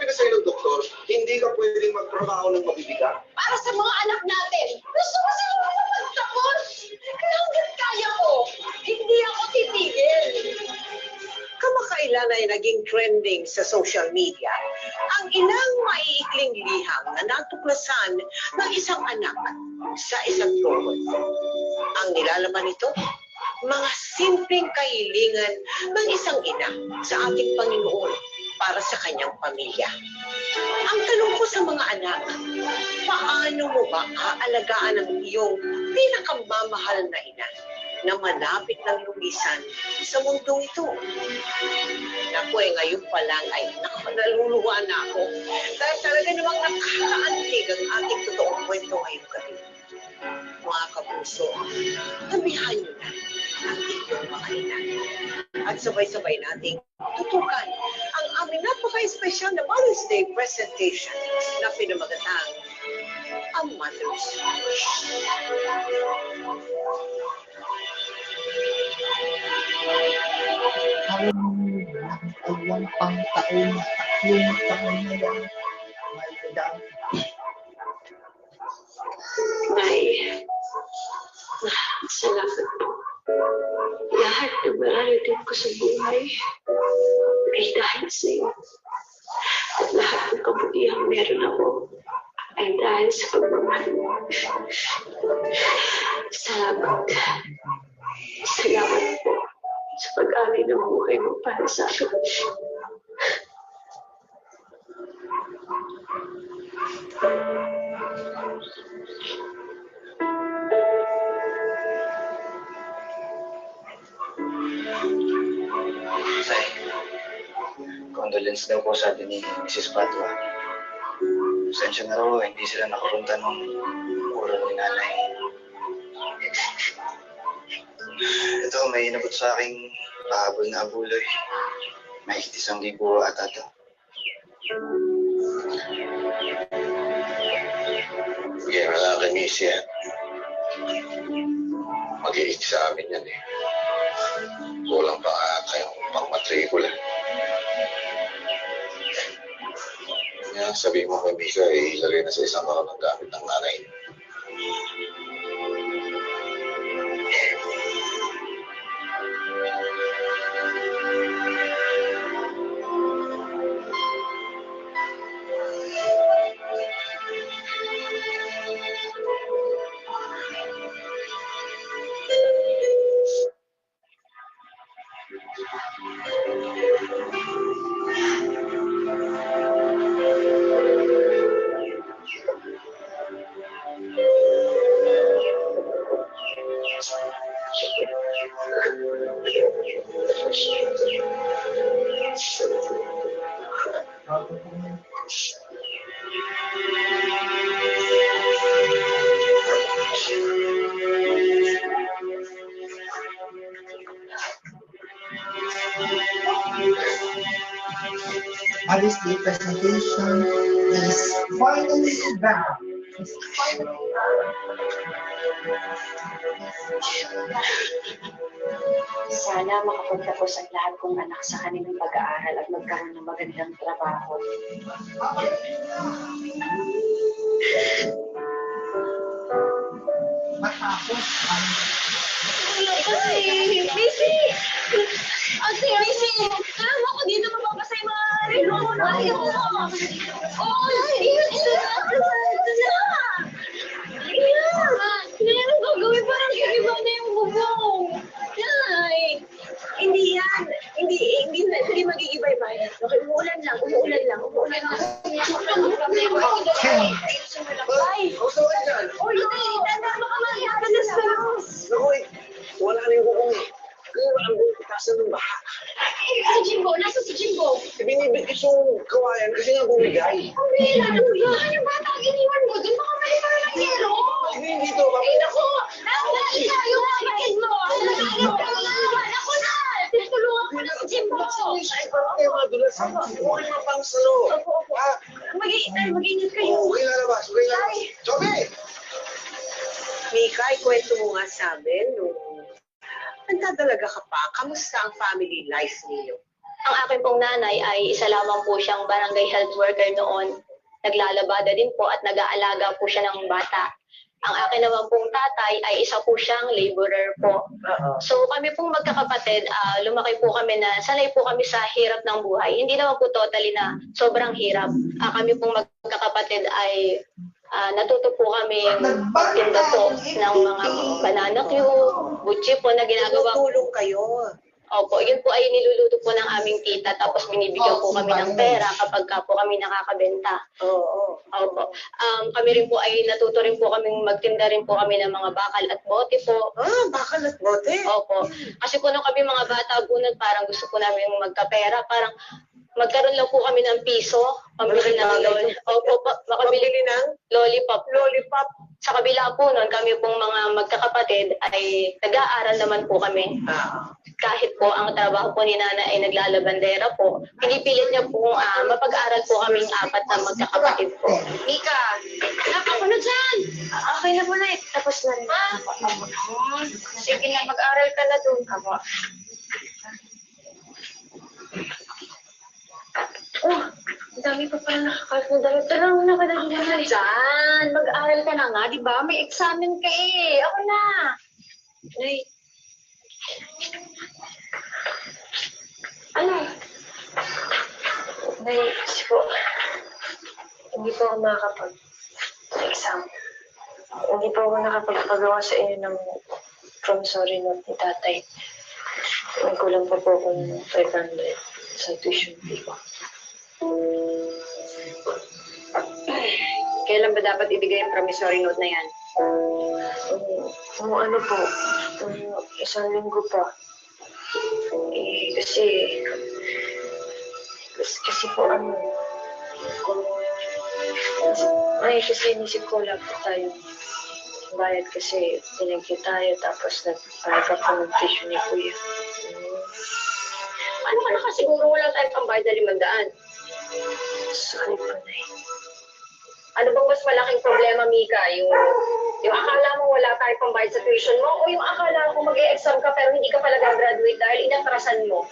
na sa'yo ng doktor, hindi ka pwedeng magtrabaho ng mabibigat. Para sa mga anak natin, gusto ko siguro magtapos. Kaya hanggang kaya ko, hindi ako titigil. Kamakailan ay naging trending sa social media ang ilang maiikling liham na natuklasan ng isang anak sa isang tuhod. Ang nilalaman nito, mga simpleng kahilingan ng isang ina sa ating Panginoon para sa kanyang pamilya. Ang tanong ko sa mga anak, paano mo ba aalagaan ang iyong pinakamamahal na ina na malapit ng lumisan sa mundong ito? Naku, ngayon pa lang ay naluluwa na ako dahil talaga namang nakakaantig ang ating totoong kwento ngayong gabi. Mga kapuso, tabihan niyo na ang inyong mga ina. At sabay-sabay nating tutukan ang aming napaka-espesyal na Mother's Day presentation na pinamagatang ang Mother's Wish. Alam pang taon, 3 taon na yan. May edad. Nay, salamat po. Lahat ng mararating ko sa buhay ay dahil sa iyo. At lahat ng kabutihang meron ako ay dahil sa pagmamahal mo. Salamat. Salamat po sa pag-alay ng buhay mo para sa akin. Say, condolence daw po sabi ni Mrs. Patwa. Sensya na raw, hindi sila nakapunta nung ural ni nanay. Ito, may inabot sa aking pahabol na abuloy. May 1,000 at ito. Kaya nga kay Missy yan. Mag-iig sa amin yan eh. Kulang pa kayong pang-matrikula. Kaya sabihin mo kay Mika, ilagay na sa isang araw ng gamit ng nanay. Mother's Day presentation is finally done. Sana makapagtapos ang lahat kong anak sa kanilang pag-aaral at magkaroon ng magandang trabaho. Matapos ang Missy! Ate, Missy! Alam mo ko dito mapapasay mga relo mo na ayaw mo. Oo, yun ito na. Yan ang gagawin, parang iba na yung bubong. Nay! Hindi yan. Hindi mag-iiba-iba yan. Okay, umuulan lang. Ken. Ay! Gusto ko yan. Oh, yun! Tanda mo ka mag-iibalas. Naku eh, wala na yung bukong eh. Kaya ang bukitasan ng baha. Si Jimbo, nasa si Jimbo? Ibinibigis yung kawayan kasi nga bumigay. Ang bihira, Luya. Yung bata ang iniwan mo dun, baka mali para ng yero. Hindi dito. Ay, naku! Naku, yung kapatid mo! Naku na! Tinutulungan ko na si Jimbo! Ay, parang kayo madulas. Okay naman pang salo. Opo. Mag-ingat kayo. Okay lalabas. Joby! Mika, ikwento mo nga sa amin nung nagdadalaga ka pa, kamusta ang family life niyo? Ang aking pong nanay ay isa lamang po siyang barangay health worker noon. Naglalabada din po at nag-aalaga po siya ng bata. Ang akin naman pong tatay ay isa po siyang laborer po. So kami pong magkakapatid, lumaki po kami na sanay po kami sa hirap ng buhay. Hindi naman po totally na sobrang hirap. Kami pong magkakapatid ay natuto po kami magtinda po ng mga banana cue, butchi po na ginagawa. Tulong kayo. Opo, yun po ay niluluto po ng aming tita tapos binibigyan po kami ng pera kapag ka po kami nakakabenta. Oo. Opo. Kami rin po ay natuto rin po kaming magtinda rin po kami ng mga bakal at bote po. Bakal at bote. Opo. Kasi po nung kami mga bata bunod, parang gusto po namin magkapera. Parang magkaroon lang po kami ng piso. Pambili ng loli. Opo, makabili ng lollipop. lollipop. Sa kabila po nun, kami pong mga magkakapatid ay nag-aaral naman po kami. Kahit po ang trabaho po ni Nana ay naglalabandera po, pinipilit niya po mapag-aral po kaming apat na magkakapatid po. Mika, anak, ako na dyan. Okay na po na eh. Tapos na rin. Sige na, mag-aral ka na dun. Apo. Oh, ang dami pa pala nakakalit na damit. Tara na, kadali na dyan. Mag-aral ka na nga, di ba? May examen ka eh. Ako na. Ay. Ano? Nay, kasi po, hindi po ako makakapag-exam. Hindi po ako nakapagpagawa sa inyo ng promissory note ni tatay. May kulang pa po akong 500 sa tuition fee ko. Kailan ba dapat ibigay ang promissory note na yan? Ano po, isang linggo pa. Kasi po kasi inisip ko wala po tayo bayad kasi pinagkita tayo tapos nagbayad ka po ng tuition ni Kuya. Paano ka nakasiguro wala tayong pambayad na 500? Sorry po, Nay. Ano bang mas malaking problema, Mika? Yung akala mo wala tayong pambayad sa tuition mo o yung akala mo mag-e-exam ka pero hindi ka pala gagraduate dahil inatrasan mo?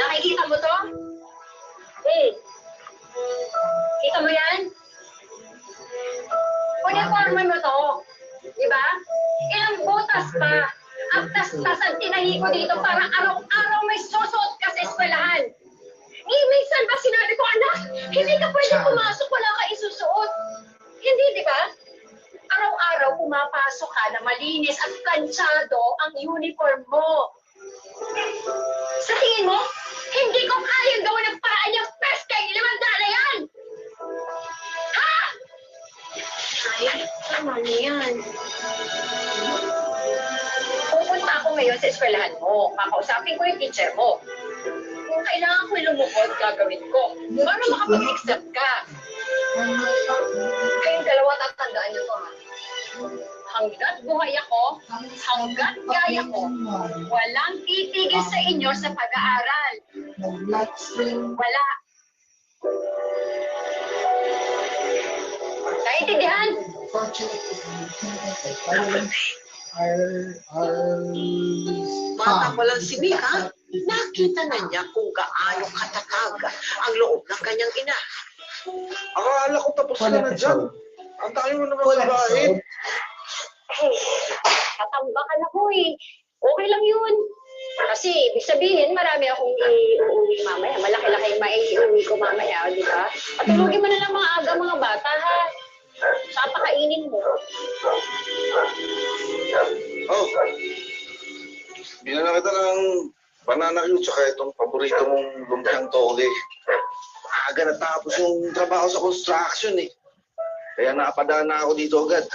Nakikita mo to? Kita mo yan? Uniforme mo to. Di ba? Ilang butas pa. Ang tas-tasan tinahi ko dito para araw-araw may susuot ka sa eskwelahan. Minsan ba sinabi ko, anak, hindi ka pwede pumasok, wala ka isusuot. Hindi, di ba? Araw-araw pumapasok ka na malinis at planchado ang uniform mo. Sa tingin mo, hindi ko kayang gawin ng paraan yung pes kay 500 na yan! Ha? Ay, tama niyan. Pupunta ako ngayon sa eskwelahan mo. Kakausapin ko yung teacher mo. Kung kailangan ko lumukod, gagawin ko. Para makapag-exam ka. Kayong dalawa tatandaan niyo to, ha? Hanggat buhay ako, hanggat kaya ko, walang titigil sa inyo sa pag-aaral. Wala. Naintindihan? Bata pa lang si Mika, nakita na niya kung gaano katatag ang loob ng kanyang ina. Akala ko tapos ka na dyan. Ang tayo mo naman sa bahay. Katambakan ako eh. Okay lang yun. Kasi, ibig sabihin, marami akong iuwi mamaya. Malaki-laki maiuwi ko mamaya, di ba? Patulogin mo na lang mga aga mga bata, ha? Saka pakainin mo. Oh. Binala kita ng banana cue tsaka itong paborito mong lumpiang toge. Aga natapos yung trabaho sa construction eh. Kaya nakapadaan na ako dito agad.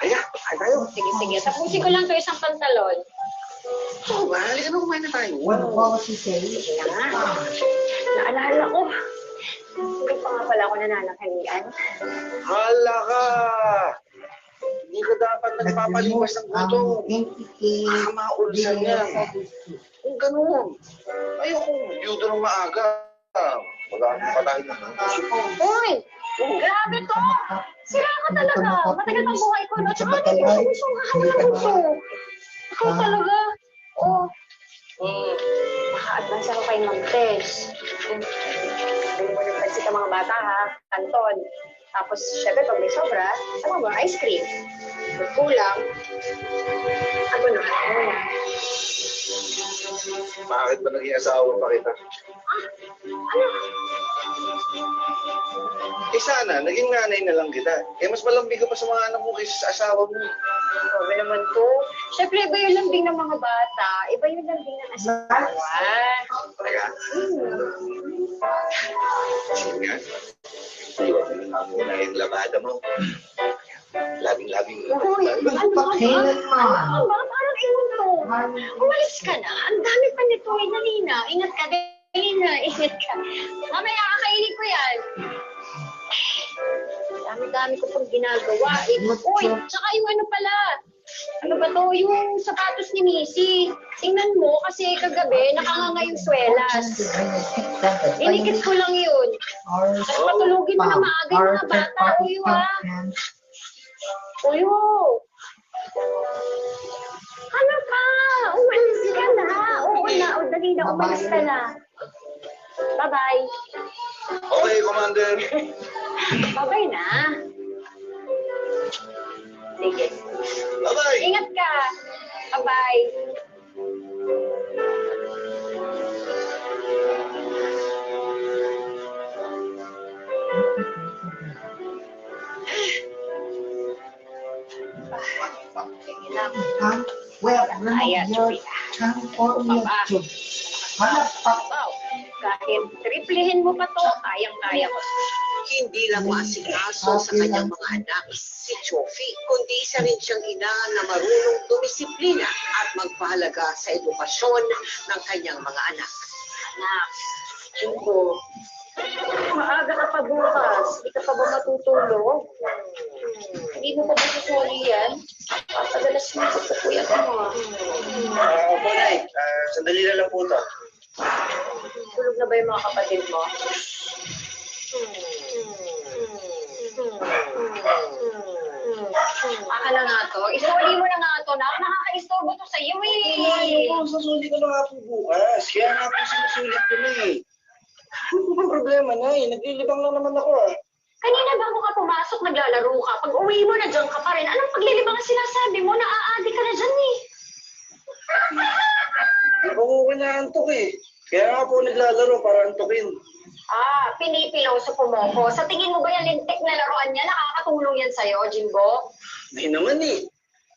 Kaya, kaya tayo. Sige. Tapusin ko lang to isang pantalon. Oh, halika na, kumain na tayo. Sige na nga. Naalala ko. Hindi pa nga pala ako nananakalian. Hala ka! Hindi ka dapat nagpapaliwas ng gutom. Maulsan yan. Kung ganun. Ayokong yudo ng maaga. Wala akong patahin na. Uy! Grabe to! Sira ka talaga. Matagal ang buhay ko. At saka hindi ko gusto ng bunso. Ikaw talaga. Oh. Basta ko kayo mag-test. Bili mo ng pansit ang mga bata ha, kanton. Tapos, syempre, pag may sobra, sama mo, ice cream. Kung kulang, ako na. Bakit ba naging asawa pa kita? Ano? Eh sana, naging nanay na lang kita. Eh mas malambing ka pa sa mga anak mo kaysa sa asawa mo. Sabi naman to. Syempre, iba yung lambing ng mga bata. Iba yung lambing ng asawa. Talaga? Sige nga. Ayoko na nga muna yung labada mo. Labing-labing. Uy, ano ba? Ano ba? Parang ewan to. Umalis ka na. Ang dami pa nito. Nalina. Ingat ka. Nalina. Ingat ka. Mamaya kakainin ko yan. Dami-dami ko pang ginagawa. Uy, tsaka yung ano pala. Ano ba to? Yung sapatos ni Missy. Tingnan mo kasi kagabi nakanganga yung swelas. Inikit ko lang yun. Tapos patulugin mo na maaga yung mga bata. Uy, Uyo! Ano ka? Umalis ka na. Oo na. O, dali na. Umalis ka na. Bye-bye. Okay, Commander. Bye-bye na. Sige. Bye-bye. Ingat ka. Bye-bye. Well, Ayan, your California tube. Hanap pa. Wow. Kahit triplihin mo pa to, kayang-kaya ko. Hindi lang maasikaso sa kanyang mga anak si Chofi, kundi isa rin siyang ina na marunong dumisiplina at magpahalaga sa edukasyon ng kanyang mga anak. Anak, Jimbo, maaga ka pa bukas. Hindi ka pa ba matutulog? Hindi mo pa ba susuli yan? Padalas mo sa kuya mo. Opo, Nay. Sandali na lang po ito. Tulog na ba yung mga kapatid mo? Aka na nga to. Isuli mo na nga to. Nakaka-istorbo to sa'yo eh. Sasuli ko na nga po bukas. Kaya nga po sinusulit ko na eh. Ano ba problema, Nay? Naglilibang lang naman ako ah. Kanina bago ka pumasok, naglalaro ka. Pag uwi mo, nandiyan ka pa rin. Anong paglilibang ang sinasabi mo? Naaadi ka na dyan eh. Hindi ko kinaantok eh. Kaya nga po naglalaro para antukin. Ah, pinipiloso po mo ko. Sa tingin mo ba yung lintik na laruan niya, nakakatulong yan sa'yo, Jimbo? Hindi naman eh.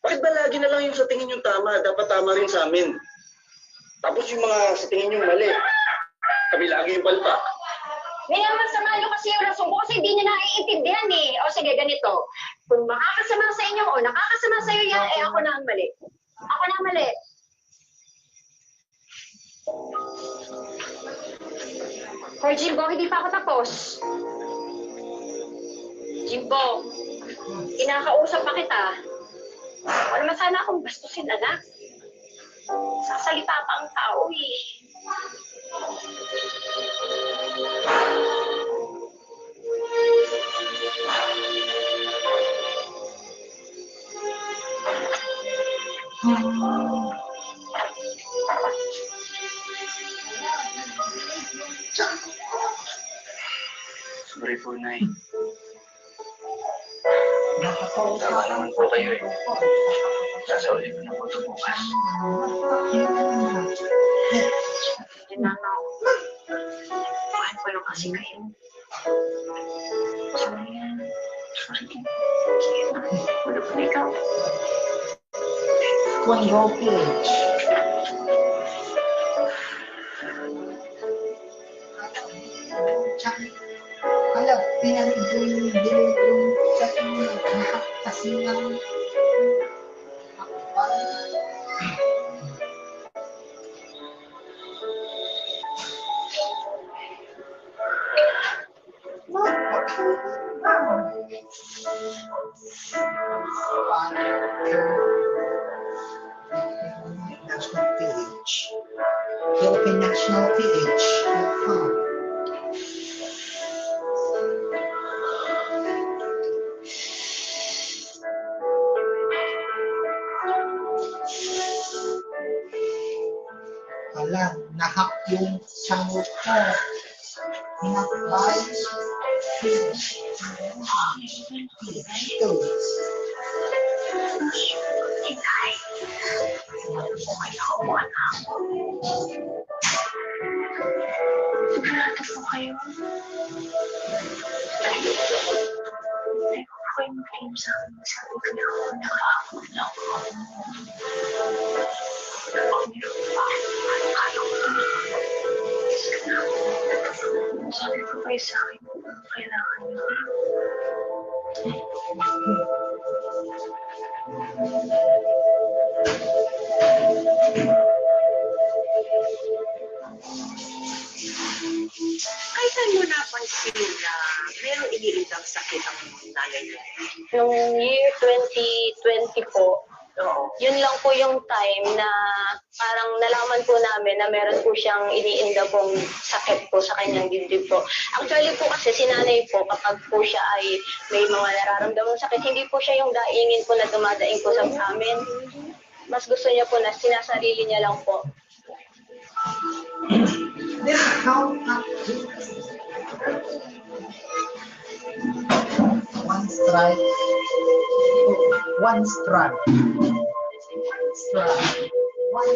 Bakit ba lagi na lang yung sa tingin yung tama? Dapat tama rin sa amin. Tapos yung mga sa tingin yung mali. Kami lagi yung palpak. Minamasama niyo kasi yung rason ko kasi hindi niya naiintindihan eh. O sige, ganito. Kung makakasama sa inyo o nakakasama sa'yo yan, eh ako na ang mali. Ako na ang mali. Hoy, Jimbo, hindi pa ako tapos. Jimbo, kinakausap pa kita. Wala naman sana akong bastusin, anak. Sasalita pa ang tao eh. Sorry po, Nay. Tama naman po kayo eh. Sasauli ko na po ito bukas. Yan na nga. Mahal ko lang kasi kayo. Sorry yan. Sorry. Sige na. Wala pa na ikaw. One go page. Alam, pinag-dilig yung sa inyo. Nakakasinang National PH. Philippine National PH.com. Ala, nahak yung channel ko. Hinakbay. Ito. Sigurado po kayo. Hindi ko po kayo mag-claim sa akin. Sabi ko na ako, nakahapon lang ako. Sabi ko kayo sa akin, kailangan niyo. Kailan mo napansin na merong iniindang sakit ang nanay niya? Nung year 2020 po, yun lang po yung time na parang nalaman po namin na meron po siyang iniinda pong sakit po sa kanyang dibdib po. Actually po kasi sinanay po kapag po siya ay may mga nararamdamang sakit, hindi po siya yung daingin po na dumadaing po sa amin. Mas gusto niya po na sinasarili niya lang po. Then how one strike. One strike. Strike. One.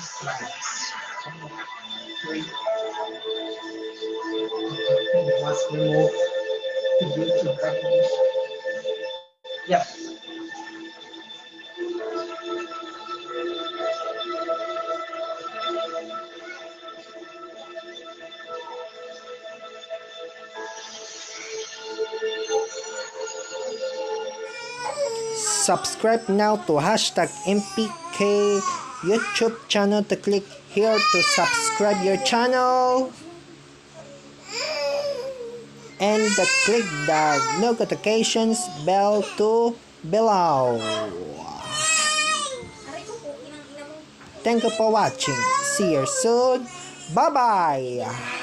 Strikes. Must remove the YouTube recognition. Yep. Subscribe now to #MPK YouTube channel to click here to subscribe your channel and click the notifications bell to below. Thank you for watching. See you soon. Bye bye.